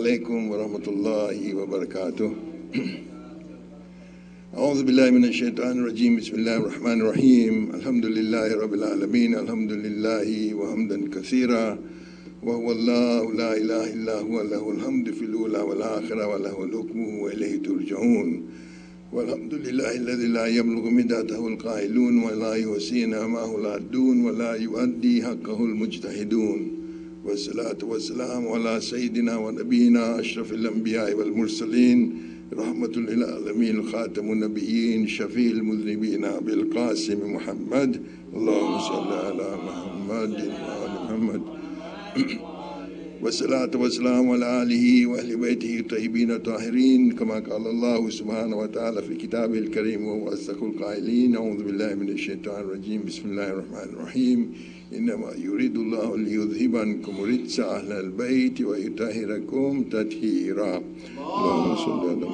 عليكم ورحمة الله وبركاته. أعوذ بالله من الشيطان الرجيم. بسم الله الرحمن الرحيم. الحمد لله رب العالمين. الحمد لله وحمدا كثيرا وهو الله لا إله إلا هو له الحمد في الأولى والآخرة وله الحكم وإليه ترجعون. والحمد لله الذي لا يبلغ مدته القائلون ولا يحصي نعمه العادون ولا يؤدي حقه المجتهدون. والصلاة والسلام على سيدنا ونبينا أشرف الأنبياء والمرسلين رحمة للعالمين خاتم النبيين شفيع المذنبين أبي القاسم محمد. اللهم صل على محمد وآل محمد. والصلاة والسلام على آله وأهل بيته الطيبين الطاهرين كما قال الله سبحانه وتعالى في كتابه الكريم وهو أصدق القائلين. أعوذ بالله من الشيطان الرجيم. بسم الله الرحمن الرحيم. إنما يريد الله ليذهب عنكم رجس أهل البيت ويطهركم تطهيرا. اللهم صل على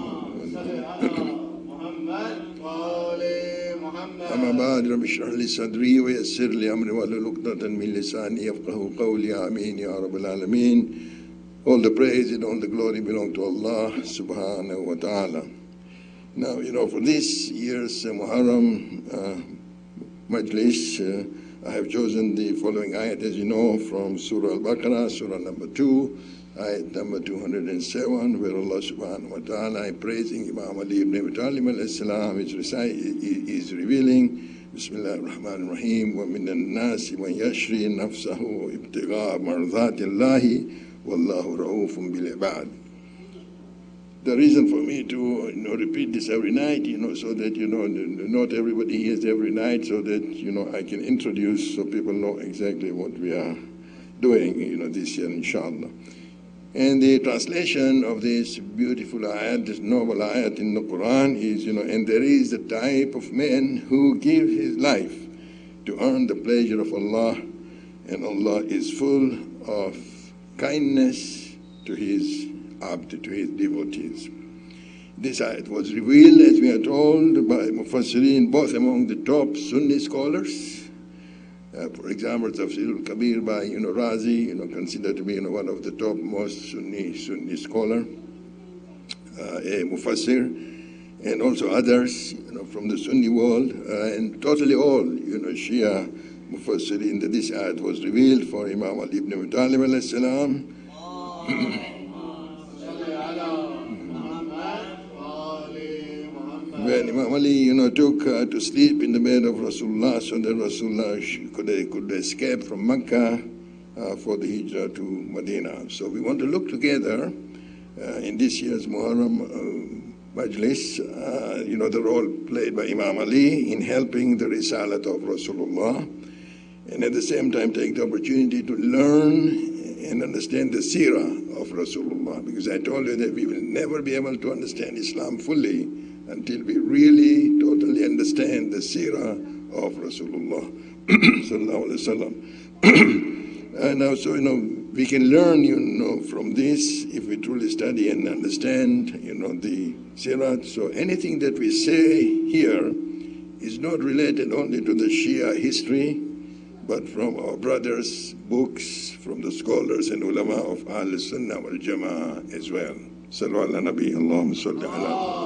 محمد أما بعد رب اشرح لي صدري ويسر لي أمري واحلل عقدة من لساني يفقهوا قولي. آمين يا رب العالمين. All the praise and all the glory belong to Allah subhanahu wa ta'ala. Now, for this year's Muharram Majlis, I have chosen the following ayat, as you know, from Surah Al-Baqarah, Surah number 2, ayat number 207, where Allah subhanahu wa ta'ala, praising Imam Ali ibn Abi Talib alayhi salam, is revealing, Bismillah ar-Rahman ar-Rahim, وَمِنَ النَّاسِ مَنْ يَشْرِي نَفْسَهُ ابْتِغَاءَ مَرْضَاتِ اللَّهِ وَاللَّهُ رَءُوفٌ بِالْعِبَادِ. The reason for me to repeat this every night, so that not everybody hears every night, so that I can introduce so people know exactly what we are doing this year, inshallah. And the translation of this beautiful ayat, this noble ayat in the Quran is, and there is a type of man who gives his life to earn the pleasure of Allah, and Allah is full of kindness to his abd, to his devotees. This ayat was revealed, as we are told, by Mufassirin, both among the top Sunni scholars. For example, Tafsir al-Kabir by Razi, considered to be one of the top most Sunni scholar, a Mufassir, and also others from the Sunni world, and totally all Shia Mufassirin, that this ayat was revealed for Imam Ali ibn Abi Talib alayhi salam. When Imam Ali, took to sleep in the bed of Rasulullah, so that Rasulullah could escape from Mecca for the hijrah to Medina. So we want to look together in this year's Muharram Majlis, the role played by Imam Ali in helping the Risalat of Rasulullah, and at the same time take the opportunity to learn and understand the seerah of Rasulullah, because I told you that we will never be able to understand Islam fully until we really totally understand the seerah of Rasulullah sallallahu alaihi wasallam. And also, we can learn, from this if we truly study and understand, the seerah. So anything that we say here is not related only to the Shia history, but from our brothers' books, from the scholars and ulama of Ahl Sunnah wal Jama'ah as well. Sallu ala Nabi, Allahumma salli ala.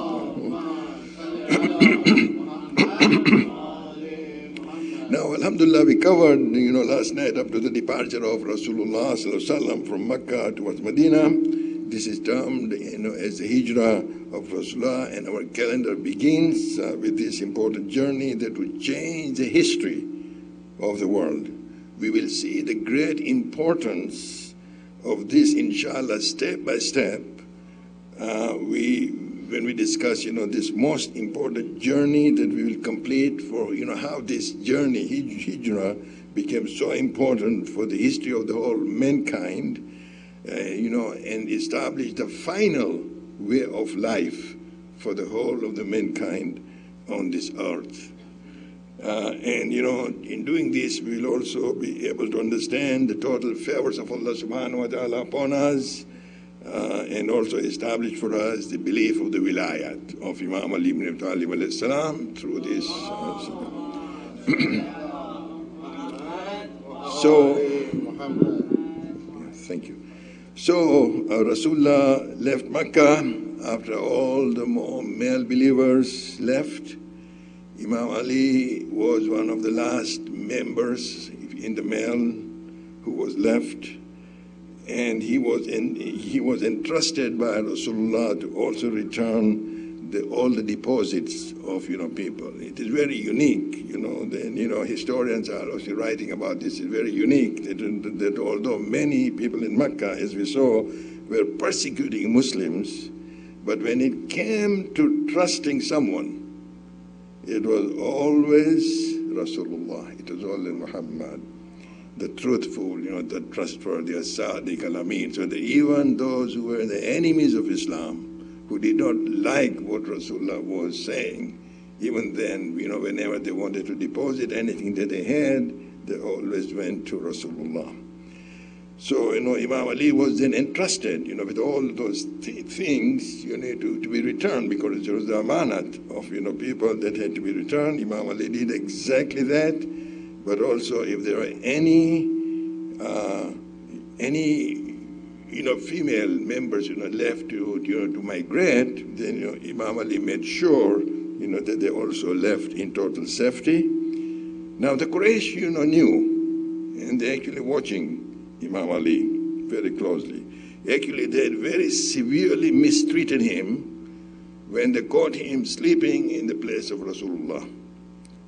Now, alhamdulillah, we covered, last night up to the departure of Rasulullah sallallahu alaihi wasallam from Mecca towards Medina. This is termed, as the hijrah of Rasulullah, and our calendar begins with this important journey that will change the history of the world. We will see the great importance of this, inshallah, step by step. When we discuss, this most important journey that we will complete for, how this journey, hijrah, became so important for the history of the whole mankind, and established the final way of life for the whole of the mankind on this earth. And in doing this, we will also be able to understand the total favors of Allah subhanahu wa ta'ala upon us, and also establish for us the belief of the wilayat of Imam Ali ibn Abi Talib alayhi salam through this. So, thank you. So Rasulullah left Mecca after all the male believers left. Imam Ali was one of the last members in the male who was left, and he was entrusted by Rasulullah to also return all the deposits of people. It is very unique, Then historians are also writing about this. It's very unique that although many people in Mecca, as we saw, were persecuting Muslims, but when it came to trusting someone, it was always Rasulullah. It was always Muhammad, the truthful, the trustworthy, as-sadiq al-amin. So that even those who were the enemies of Islam, who did not like what Rasulullah was saying, even then, whenever they wanted to deposit anything that they had, they always went to Rasulullah. So, Imam Ali was then entrusted, with all those things, to be returned, because there was the amanat of, people that had to be returned. Imam Ali did exactly that. But also, if there were any female members, left to migrate, then, Imam Ali made sure, that they also left in total safety. Now, the Quraysh, knew, and they're actually watching Imam Ali very closely. Actually, they had very severely mistreated him when they caught him sleeping in the place of Rasulullah.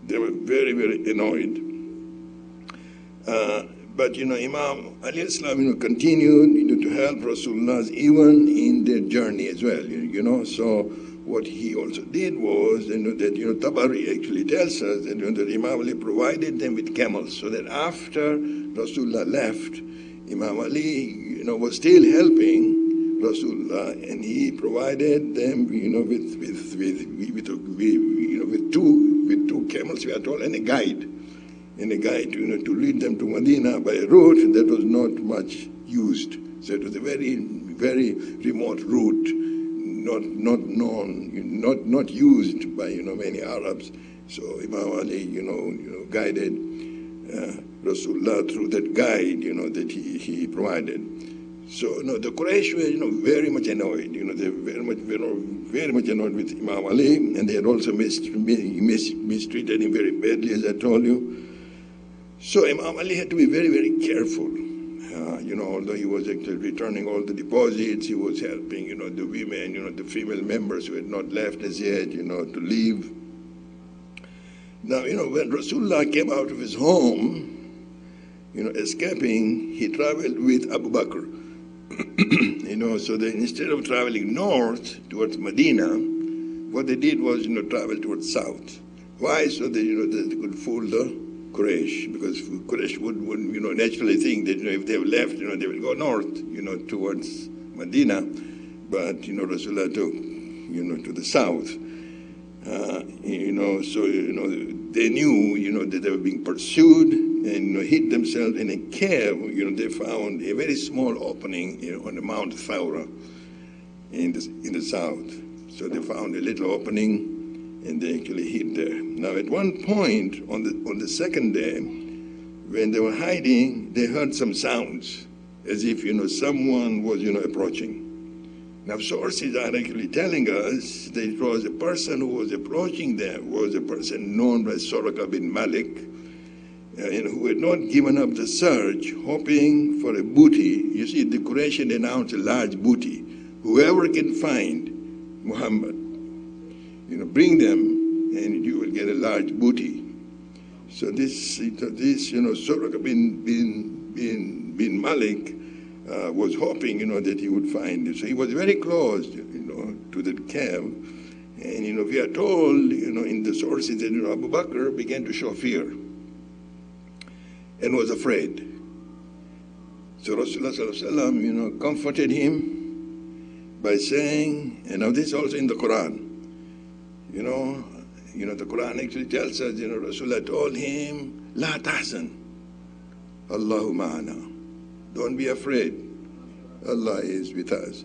They were very, very annoyed. But Imam Ali Islam continued to help Rasulullah even in their journey as well. So what he also did was that Tabari actually tells us that, that Imam Ali provided them with camels, so that after Rasulullah left, Imam Ali was still helping Rasulullah, and he provided them with two camels, we are told, and a guide. To lead them to Medina by a route that was not much used. So it was a very, very remote route, not known, not used by many Arabs. So Imam Ali, guided Rasulullah through that guide, that he provided. So the Quraysh were very much annoyed. They were very much annoyed with Imam Ali, and they had also mistreated him very badly, as I told you. So Imam Ali had to be very, very careful. Although he was actually returning all the deposits, he was helping, the women, the female members who had not left as yet, to leave. Now, when Rasulullah came out of his home, escaping, he traveled with Abu Bakr. So that instead of traveling north towards Medina, what they did was, travel towards south. Why? So that, they could fool the Quraysh, because Quraysh would naturally think that if they have left, they will go north, towards Medina, but Rasulullah took, to the south. So they knew, that they were being pursued, and hid themselves in a cave. They found a very small opening, on the Mount Thawra in the south. So they found a little opening, and they actually hid there. Now, at one point on the second day, when they were hiding, they heard some sounds, as if someone was approaching. Now, sources are actually telling us that it was a person who was approaching them was a person known as Suraka bin Malik, and who had not given up the search, hoping for a booty. You see, the Quraysh announced a large booty. Whoever can find Muhammad, bring them, and you will get a large booty. So this Suraka bin Malik was hoping, that he would find it. So he was very close, to the cave. And, we are told, in the sources that Abu Bakr began to show fear and was afraid. So Rasulullah sallallahu alaihi wasallam, comforted him by saying, and now this is also in the Quran. The Quran actually tells us, Rasulullah told him, La tahzan, Allahu ma'ana. Don't be afraid. Allah is with us.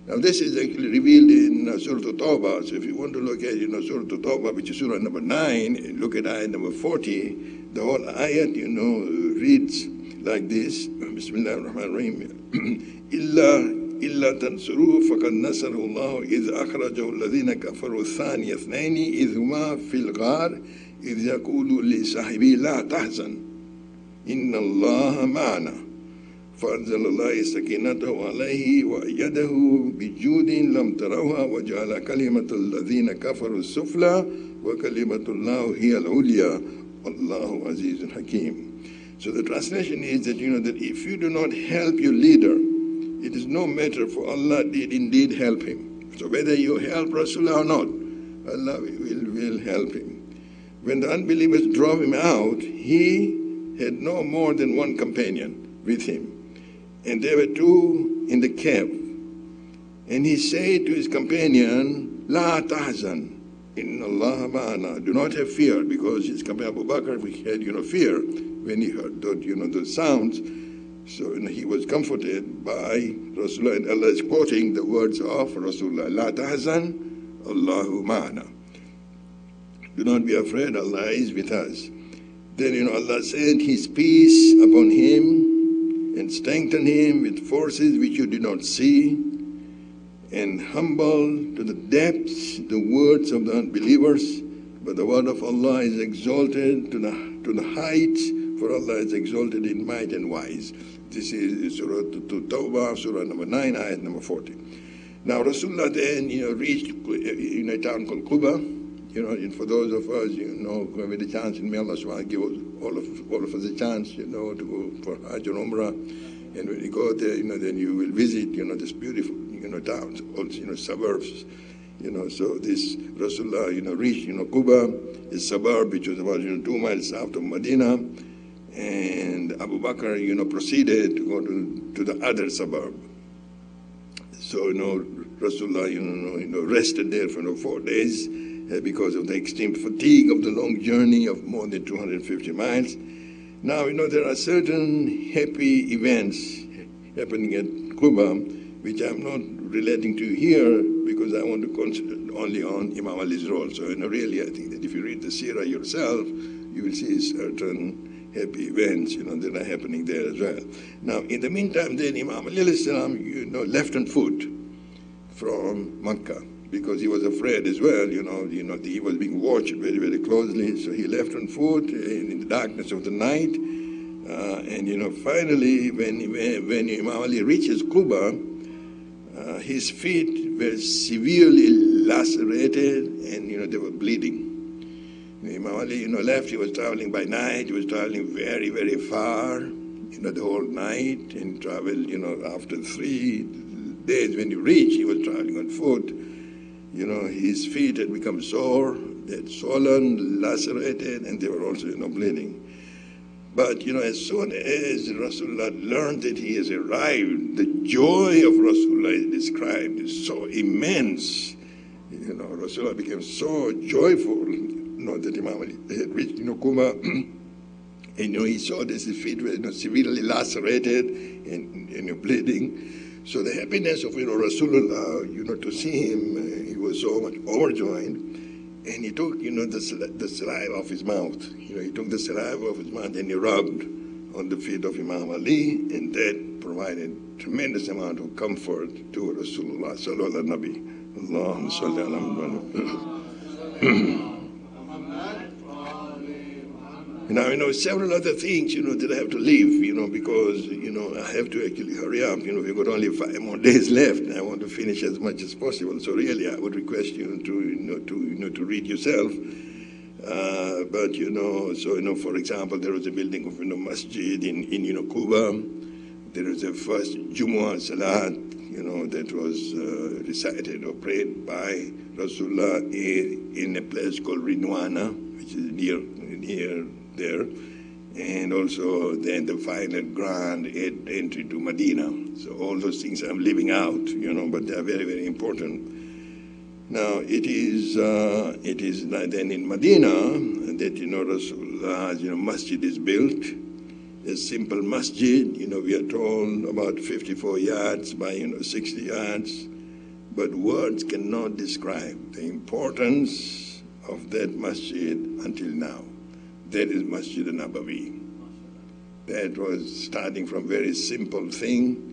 Now this is actually revealed in Surah At-Tawbah. So if you want to look at Surah At-Tawbah, which is Surah number 9, look at ayat number 40, the whole ayat, reads, like this. Bismillah ar-Rahman ar-Rahim. إلا تنصروه فقد نصره الله إذ أخرجه الذين كفروا ثاني اثنين إذ هما في الغار إذ يقول لصاحبه لا تحزن إن الله معنا فأنزل الله سكينته عليه وأيده بجود لم تروها وجعل كلمة الذين كفروا السفلى وكلمة الله هي العليا والله عزيز حكيم. So the translation is that that if you do not help your leader, it is no matter, for Allah did indeed help him. So whether you help Rasulullah or not, Allah will help him. When the unbelievers drove him out, he had no more than one companion with him. And there were two in the cave. And he said to his companion, La tahzan, inna Allah ma'ana. Do not have fear, because his companion Abu Bakr had, fear when he heard those sounds. So he was comforted by Rasulullah, and Allah is quoting the words of Rasulullah, La tahzan, Allahu ma'ana. Do not be afraid, Allah is with us. Then Allah sent His peace upon him and strengthened him with forces which you did not see, and humbled to the depths the words of the unbelievers. But the word of Allah is exalted to the heights, for Allah is exalted in might and wise. This is Surah Tawbah, Surah number 9, ayat number 40. Now Rasulullah then, reached in a town called Quba. And for those of us, who have had a chance, and may Allah subhanahu give all of us a chance, to go for Hajj or Umrah. And when you go there, then you will visit, this beautiful, towns, also, suburbs. So this Rasulullah, reached, Quba, a suburb which was about, 2 miles south of Medina. And Abu Bakr, proceeded to go to the other suburb. So, Rasulullah, rested there for 4 days because of the extreme fatigue of the long journey of more than 250 miles. Now, there are certain happy events happening at Quba, which I'm not relating to here because I want to concentrate only on Imam Ali's role. So, really, I think that if you read the seerah yourself, you will see certain happy events, that are happening there as well. Now, in the meantime, then Imam Ali alayhi salam, left on foot from Makkah because he was afraid as well. He was being watched very, very closely. So he left on foot in the darkness of the night. And finally, when Imam Ali reaches Quba, his feet were severely lacerated, and they were bleeding. Imam Ali, left. He was traveling by night. He was traveling very, very far, the whole night, and traveled, after 3 days when he reached, he was traveling on foot. His feet had become sore, they had swollen, lacerated, and they were also, bleeding. But, as soon as Rasulullah learned that he has arrived, the joy of Rasulullah is described is so immense. Rasulullah became so joyful, that Imam Ali had reached, Quba, and, he saw that his feet were, severely lacerated and bleeding. So the happiness of, Rasulullah, to see him, he was so much overjoyed. And he took, the saliva of his mouth. He took the saliva of his mouth and he rubbed on the feet of Imam Ali, and that provided tremendous amount of comfort to Rasulullah sallallahu alaihi wasallam. Allahumma salli ala Muhammad. Now, several other things, that I have to leave, because, I have to actually hurry up. We've got only 5 more days left, and I want to finish as much as possible. So really, I would request you to read yourself. But, for example, there was a building of, masjid in Quba. There was a first Jumu'ah Salat, that was recited or prayed by Rasulullah in a place called Rinwana, which is near there, and also then the final grand entry to Medina. So all those things I'm leaving out, but they are very, very important. Now it is then in Medina that Rasulullah's masjid is built. A simple masjid, we are told about 54 yards by 60 yards, but words cannot describe the importance of that masjid until now. That is Masjid Nabawi. that was starting from very simple thing.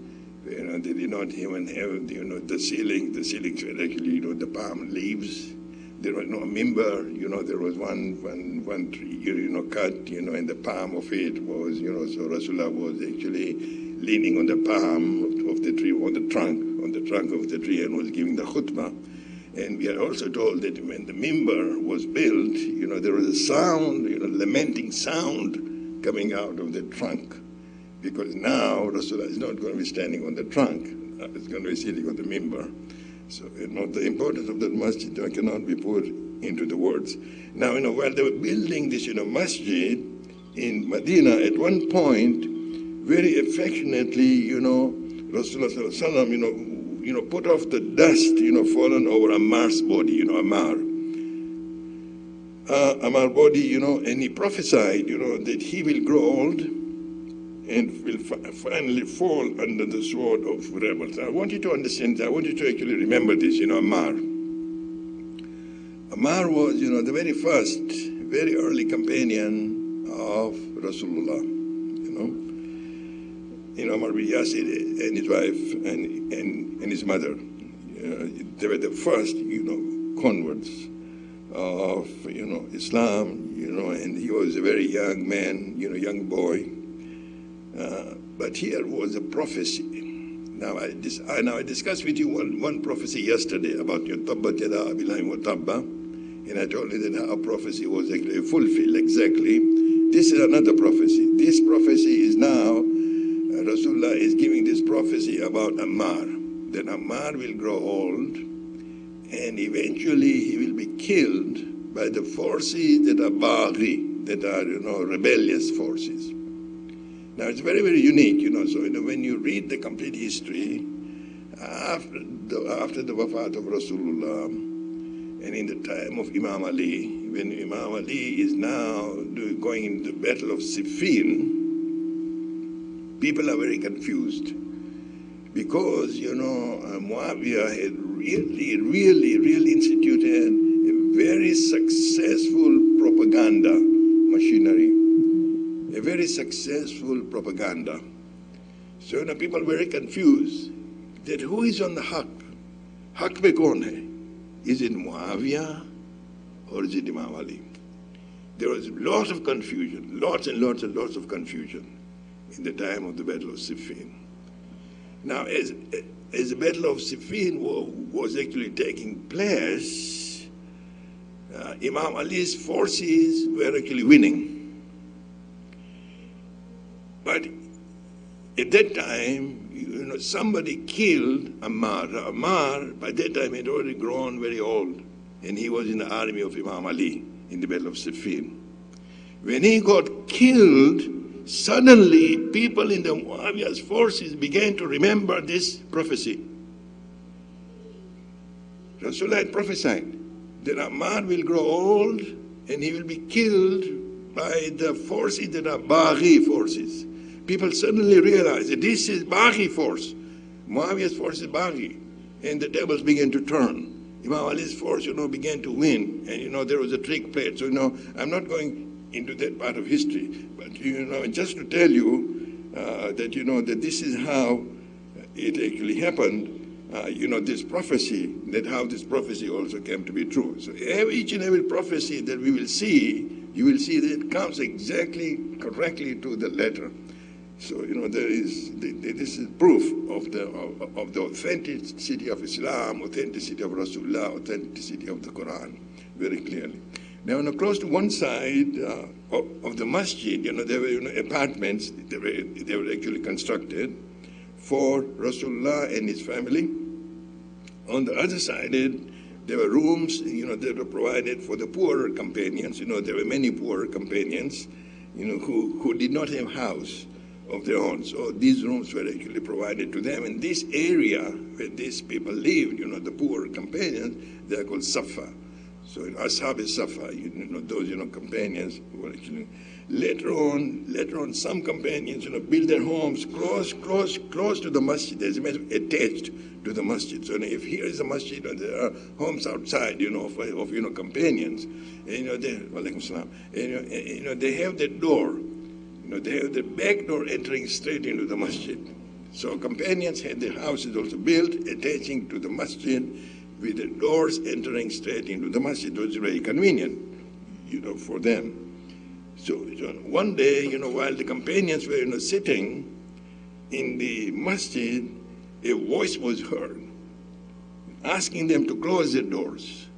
They did not even have, the ceiling. The ceilings were actually, the palm leaves. There was no mimbar. There was one tree, cut, and the palm of it was, so Rasulullah was actually leaning on the palm of the tree, on the trunk of the tree, and was giving the khutbah. And we are also told that when the mimbar was built, there was a sound, lamenting sound coming out of the trunk. Because now Rasulullah is not going to be standing on the trunk, it's going to be sitting on the mimbar. So, the importance of that masjid cannot be put into the words. Now, while they were building this, masjid in Medina, at one point, very affectionately, Rasulullah sallallahu put off the dust, fallen over Ammar's body, Ammar body, and he prophesied, that he will grow old and will finally fall under the sword of rebels. I want you to understand, I want you to actually remember this, Ammar. Ammar was, the very first, very early companion of Rasulullah, Ammar bin Yasir and his wife and his mother. They were the first, converts of, Islam, and he was a very young man, young boy. But here was a prophecy. Now I discussed with you one prophecy yesterday about your Tabbat Yada Abi Lahabin wa Tabba, and I told you that our prophecy was actually fulfilled exactly. This is another prophecy. This prophecy is now, Rasulullah is giving this prophecy about Ammar, that Ammar will grow old, and eventually he will be killed by the forces that are Baghi, that are, rebellious forces. Now, it's very, very unique, so when you read the complete history, after the wafat of Rasulullah, and in the time of Imam Ali, when Imam Ali is now going into the battle of Siffin, people are very confused, because, Muawiyah had really instituted a very successful propaganda machinery. A very successful propaganda. So people were very confused that who is on the haq? Haq pe kaun hai? Is it Muawiyah or is it Imam Ali? There was lots of confusion, lots and lots of confusion in the time of the Battle of Siffin. Now, as the Battle of Siffin was actually taking place, Imam Ali's forces were actually winning. But at that time, somebody killed Ammar. Ammar, by that time, had already grown very old, and he was in the army of Imam Ali in the Battle of Siffin. When he got killed, suddenly people in the Muawiyah's forces began to remember this prophecy. Rasulullah had prophesied that Ammar will grow old, and he will be killed by the forces that are Baghi forces. People suddenly realized that this is Baghi force. Muawiyah's force is Baghi. And the tables began to turn. Imam Ali's force, began to win. And, there was a trick played. So, I'm not going into that part of history. But, just to tell you that, that this is how it actually happened. This prophecy, that how this prophecy also came to be true. So each and every prophecy that we will see, you will see that it comes exactly, correctly to the letter. So, this is proof of the authenticity of Islam, authenticity of Rasulullah, authenticity of the Quran, very clearly. Now, close to one side of the masjid, there were apartments, they were actually constructed for Rasulullah and his family. On the other side, there were rooms, that were provided for the poorer companions. There were many poorer companions, who did not have house of their own. So these rooms were actually provided to them. And this area where these people lived, the poor companions, they are called Safa. So Ashab is Safa, those, companions were actually, later on, some companions, build their homes close to the masjid. There's a matter attached to the masjid. So if here is a masjid, there are homes outside, of companions. And, they have that door. They have the back door entering straight into the masjid. So companions had their houses also built, attaching to the masjid with the doors entering straight into the masjid. It was very convenient, for them. So one day, while the companions were, sitting in the masjid, a voice was heard asking them to close their doors.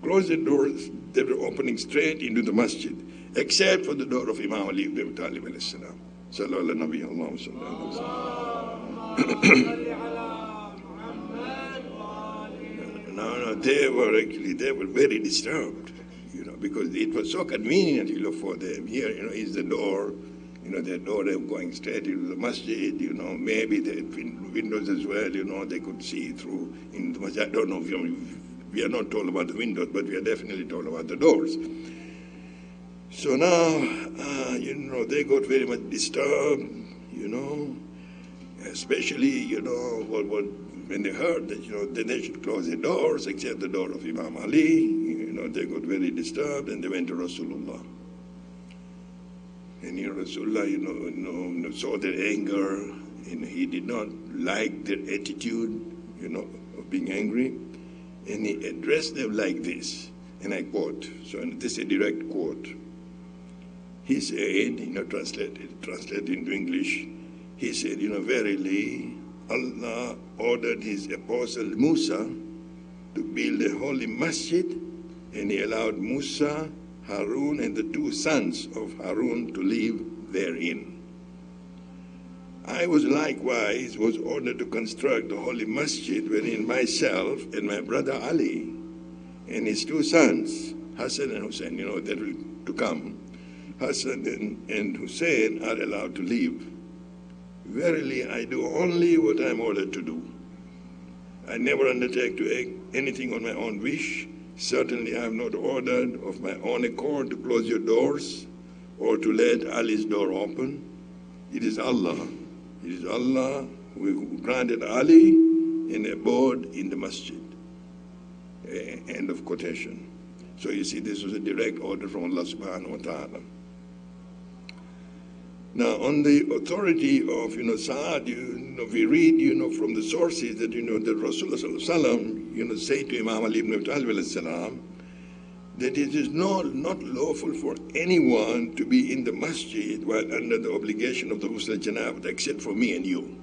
Close the doors that were opening straight into the masjid, except for the door of Imam Ali ibn Abi Talib alayhi salam. Sallallahu alayhi wa sallam. No, they were very disturbed, because it was so convenient, for them. Here, is the door, their door going straight into the masjid, maybe they had windows as well, they could see through in the masjid. I don't know if we are not told about the windows, but we are definitely told about the doors. So now, they got very much disturbed, especially, when they heard that, that they should close the doors except the door of Imam Ali. They got very disturbed and they went to Rasulullah. And Rasulullah, saw their anger, and he did not like their attitude, of being angry. And he addressed them like this, and I quote, so this is a direct quote. He said, translated into English, he said, verily, Allah ordered his apostle Musa to build a holy masjid, and he allowed Musa, Harun, and the two sons of Harun to live therein. I was likewise ordered to construct the holy masjid wherein myself and my brother Ali and his two sons, Hassan and Hussein, that will to come, Hassan and Hussein are allowed to live. Verily, I do only what I am ordered to do. I never undertake to act anything on my own wish. Certainly, I have not ordered of my own accord to close your doors or to let Ali's door open. It is Allah. It is Allah who granted Ali an abode in the masjid. End of quotation. So you see, this was a direct order from Allah subhanahu wa ta'ala. Now, on the authority of, Sa'ad, we read, from the sources that, that Rasulullah sallallahu alaihi wasallam, say to Imam Ali ibn Abi Talib alayhi salam, that it is not lawful for anyone to be in the masjid while under the obligation of the ghusl al-janabah, except for me and you.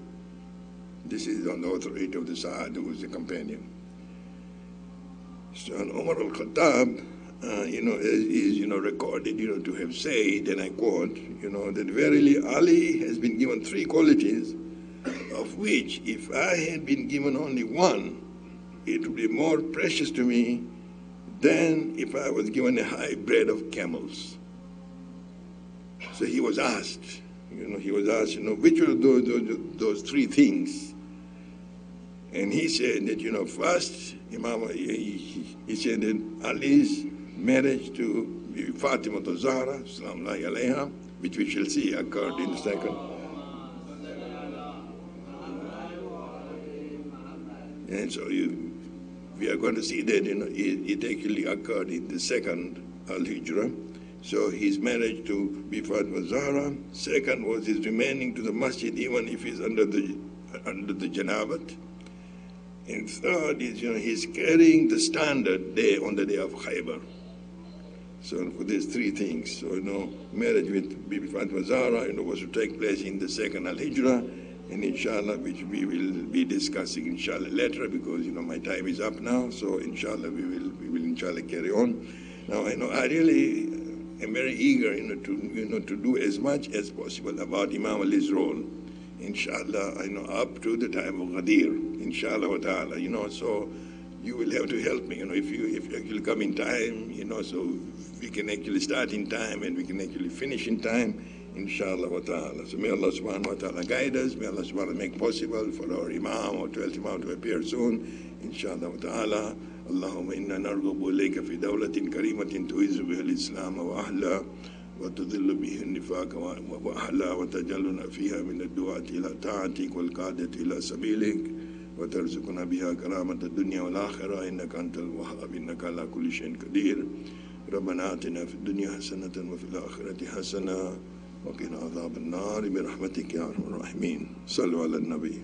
This is on the authority of the Sa'ad, who was the companion. So Umar al-Khattab, is recorded, to have said, and I quote, that verily Ali has been given three qualities, of which if I had been given only one, it would be more precious to me than if I was given a hybrid of camels. So he was asked, which of those three things? And he said that, first, he said that Ali's marriage to Fatima Zahra, Salamullahi alayha, which we shall see occurred in the second. And so we are going to see that it actually occurred in the second Al-Hijrah. So his marriage to Fatima Zahra. Second was his remaining to the masjid even if he's under the Janabat. And third is, he's carrying the standard day on the day of Khaybar. So for these three things, so marriage with Bibi Fatima Zahra, was to take place in the second Al-Hijrah, and inshallah, which we will be discussing inshallah later, because my time is up now. So inshallah, we will inshallah carry on. Now I really am very eager, to do as much as possible about Imam Ali's role. Inshallah, up to the time of Ghadir, inshallah wa ta'ala, so you will have to help me, if you actually come in time, so we can actually start in time and we can actually finish in time, inshallah wa ta'ala. So may Allah subhanahu wa ta'ala guide us, may Allah subhanahu wa ta'ala make possible for our Imam or 12th Imam to appear soon, inshallah wa ta'ala. Allahumma inna narghabu ilayka fi dawlatin karimatin tu'izzu biha al-Islam wa ahla وتذل به النفاق وأهلا وتجلنا فيها من الدعاة إلى طاعتك والقادة إلى سبيلك وترزقنا بها كرامة الدنيا والآخرة إنك أنت الوهاب إنك على كل شيء قدير ربنا آتنا في الدنيا حسنة وفي الآخرة حسنة وقنا عذاب النار برحمتك يا أرحم الراحمين. صلوا على النبي.